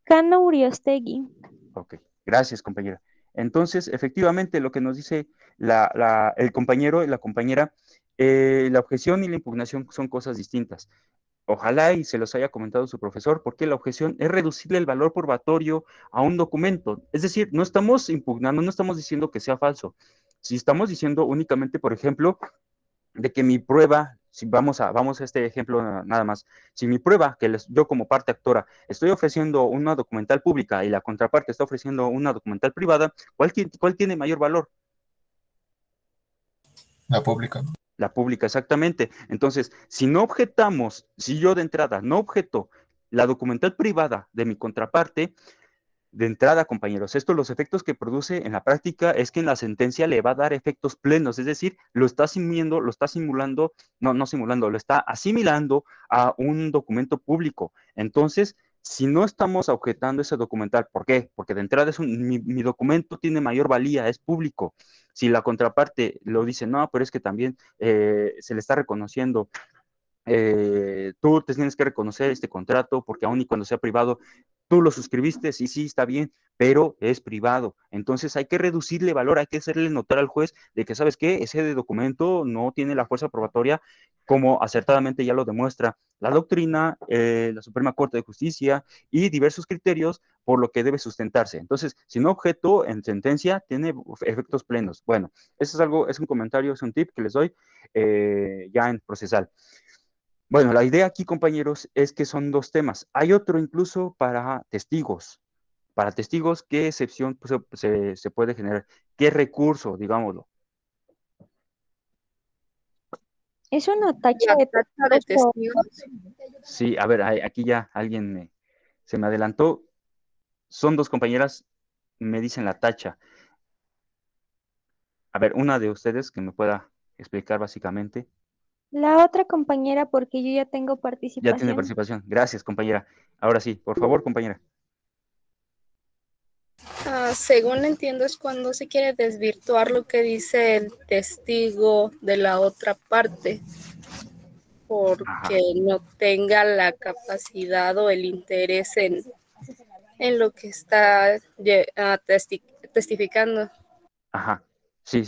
Cano Uriostegui. Ok, gracias, compañera. Entonces, efectivamente, lo que nos dice el compañero y la compañera, la objeción y la impugnación son cosas distintas. Ojalá y se los haya comentado su profesor, porque la objeción es reducirle el valor probatorio a un documento. Es decir, no estamos impugnando, no estamos diciendo que sea falso. Si estamos diciendo únicamente, por ejemplo, de que mi prueba, si vamos a este ejemplo nada más, si mi prueba, yo como parte actora estoy ofreciendo una documental pública y la contraparte está ofreciendo una documental privada, ¿cuál tiene mayor valor? La pública. La pública, exactamente. Entonces, si no objetamos, si yo de entrada no objeto la documental privada de mi contraparte, de entrada, compañeros, los efectos que produce en la práctica es que en la sentencia le va a dar efectos plenos, es decir, lo está simulando, no simulando, lo está asimilando a un documento público. Entonces, si no estamos objetando ese documental, ¿por qué? Porque de entrada mi documento tiene mayor valía, es público. Si la contraparte lo dice, no, pero es que también se le está reconociendo tú te tienes que reconocer este contrato porque aun y cuando sea privado, tú lo suscribiste, sí, está bien, pero es privado. Entonces hay que reducirle valor, hay que hacerle notar al juez de que, ¿sabes qué? Ese documento no tiene la fuerza probatoria como acertadamente ya lo demuestra la doctrina, la Suprema Corte de Justicia y diversos criterios por lo que debe sustentarse. Entonces, si no objeto en sentencia, tiene efectos plenos. Bueno, eso es algo, es un comentario, es un tip que les doy ya en procesal. Bueno, la idea aquí, compañeros, es que son dos temas. Hay otro incluso para testigos. Para testigos, ¿qué excepción pues, se puede generar? ¿Qué recurso, digámoslo? Es una tacha La de trata de testigos. testigos. Sí, a ver, aquí ya alguien se me adelantó. Son dos compañeras, me dicen la tacha. A ver, una de ustedes que me pueda explicar básicamente. La otra compañera, porque yo ya tengo Ya tiene participación. participación. Gracias, compañera. Ahora sí, por favor, compañera. Según entiendo, es cuando se quiere desvirtuar lo que dice el testigo de la otra parte, porque Ajá. no tenga la capacidad o el interés en lo que está testificando. Ajá, sí.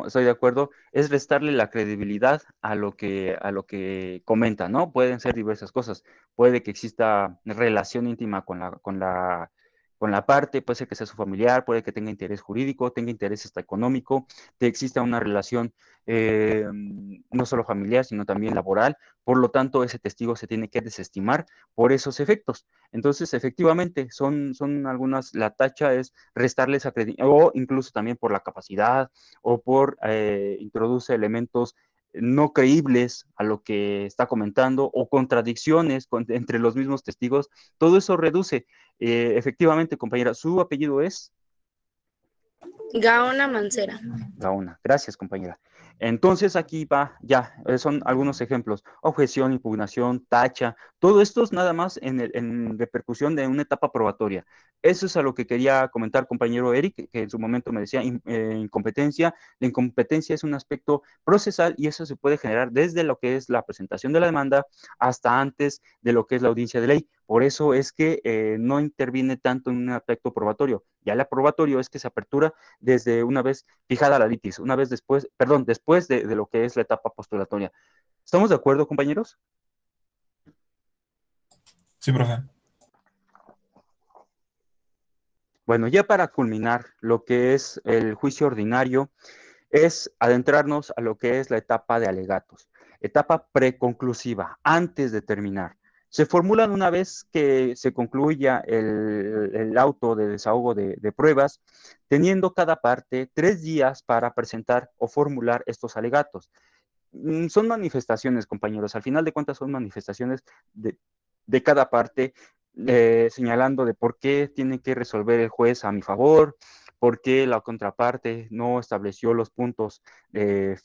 Estoy de acuerdo. Es restarle la credibilidad a lo que comenta, ¿no? Pueden ser diversas cosas. Puede que exista relación íntima con la parte, puede ser que sea su familiar, puede que tenga interés jurídico, tenga interés hasta económico, que exista una relación no solo familiar, sino también laboral. Por lo tanto, ese testigo se tiene que desestimar por esos efectos. Entonces, efectivamente, son algunas, la tacha es restarle esa credibilidad, o incluso también por la capacidad, o por introduce elementos no creíbles a lo que está comentando, o contradicciones entre los mismos testigos. Todo eso reduce. Efectivamente, compañera, ¿su apellido es? Gaona Mancera. Gaona. Gracias, compañera. Entonces aquí va, ya, son algunos ejemplos. Objeción, impugnación, tacha, todo esto es nada más en repercusión de una etapa probatoria. Eso es a lo que quería comentar, compañero Eric, que en su momento me decía incompetencia. La incompetencia es un aspecto procesal y eso se puede generar desde lo que es la presentación de la demanda hasta antes de lo que es la audiencia de ley. Por eso es que no interviene tanto en un aspecto probatorio. Ya el probatorio es que se apertura desde una vez fijada la litis, una vez después, perdón, después de lo que es la etapa postulatoria. ¿Estamos de acuerdo, compañeros? Sí, profe. Bueno, ya para culminar lo que es el juicio ordinario, es adentrarnos a lo que es la etapa de alegatos, etapa preconclusiva, antes de terminar. Se formulan una vez que se concluya el auto de desahogo de pruebas, teniendo cada parte 3 días para presentar o formular estos alegatos. Son manifestaciones, compañeros, al final de cuentas son manifestaciones de cada parte, señalando de por qué tiene que resolver el juez a mi favor, porque la contraparte no estableció los puntos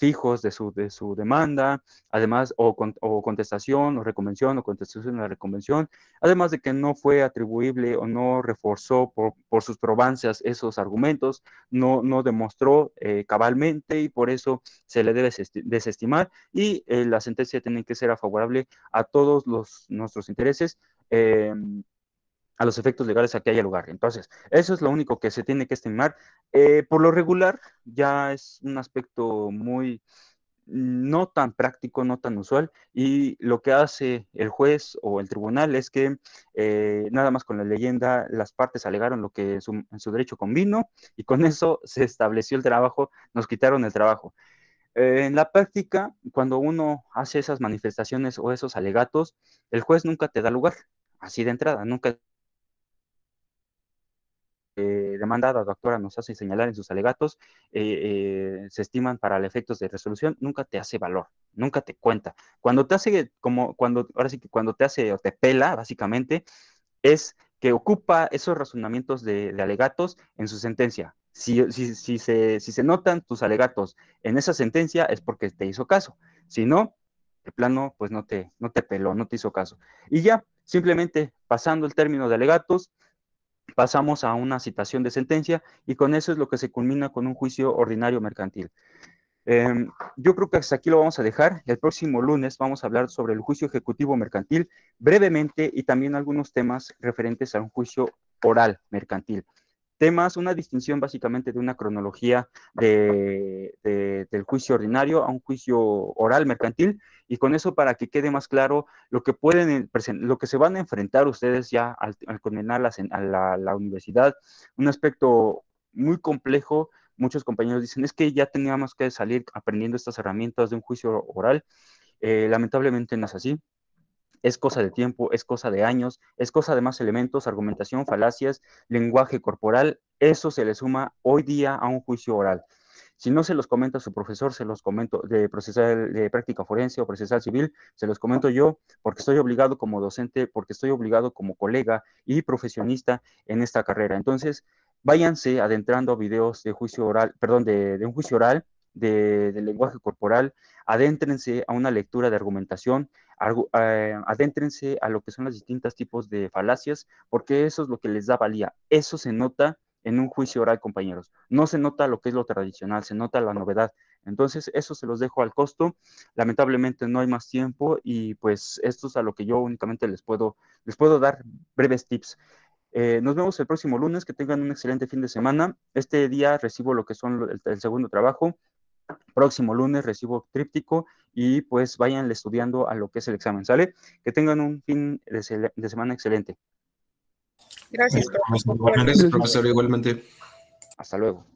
fijos de su demanda, además, o contestación o reconvención o contestación de la reconvención, además de que no fue atribuible o no reforzó por sus probancias esos argumentos, no demostró cabalmente y por eso se le debe desestimar y la sentencia tiene que ser favorable a todos nuestros intereses, a los efectos legales a que haya lugar. Entonces, eso es lo único que se tiene que estimar. Por lo regular, ya es un aspecto muy no tan práctico, no tan usual, y lo que hace el juez o el tribunal es que nada más con la leyenda las partes alegaron lo que en su derecho convino y con eso se estableció el trabajo, nos quitaron el trabajo. En la práctica, cuando uno hace esas manifestaciones o esos alegatos, el juez nunca te da lugar, así de entrada, nunca demandada o doctora nos hace señalar en sus alegatos, se estiman para efectos de resolución, nunca te hace valor, nunca te cuenta. Cuando te hace, ahora sí que cuando te hace o te pela, básicamente, es que ocupa esos razonamientos de alegatos en su sentencia. Si se notan tus alegatos en esa sentencia es porque te hizo caso. Si no, de plano, pues no te peló, no te hizo caso. Y ya, simplemente pasando el término de alegatos, pasamos a una citación de sentencia y con eso es lo que se culmina con un juicio ordinario mercantil. Yo creo que hasta aquí lo vamos a dejar. El próximo lunes vamos a hablar sobre el juicio ejecutivo mercantil brevemente y también algunos temas referentes a un juicio oral mercantil. Temas, una distinción básicamente de una cronología del juicio ordinario a un juicio oral mercantil y con eso para que quede más claro lo que lo que se van a enfrentar ustedes ya al culminar la universidad, un aspecto muy complejo. Muchos compañeros dicen, es que ya teníamos que salir aprendiendo estas herramientas de un juicio oral. Lamentablemente no es así. Es cosa de tiempo, es cosa de años, es cosa de más elementos, argumentación, falacias, lenguaje corporal. Eso se le suma hoy día a un juicio oral. Si no se los comenta su profesor, se los comento de práctica forense o procesal civil, se los comento yo porque estoy obligado como docente, porque estoy obligado como colega y profesionista en esta carrera. Entonces, váyanse adentrando a videos de juicio oral, perdón, de un juicio oral, de lenguaje corporal, adéntrense a una lectura de argumentación, adéntrense a lo que son los distintos tipos de falacias, porque eso es lo que les da valía. Eso se nota en un juicio oral, compañeros. No se nota lo que es lo tradicional, se nota la novedad. Entonces, eso se los dejo al costo. Lamentablemente no hay más tiempo y pues esto es a lo que yo únicamente les puedo dar breves tips. Nos vemos el próximo lunes, que tengan un excelente fin de semana. Este día recibo lo que son el segundo trabajo. Próximo lunes recibo tríptico y pues váyanle estudiando a lo que es el examen, ¿sale? Que tengan un fin de semana excelente. Gracias, profesor. Gracias, profesor, igualmente. Hasta luego.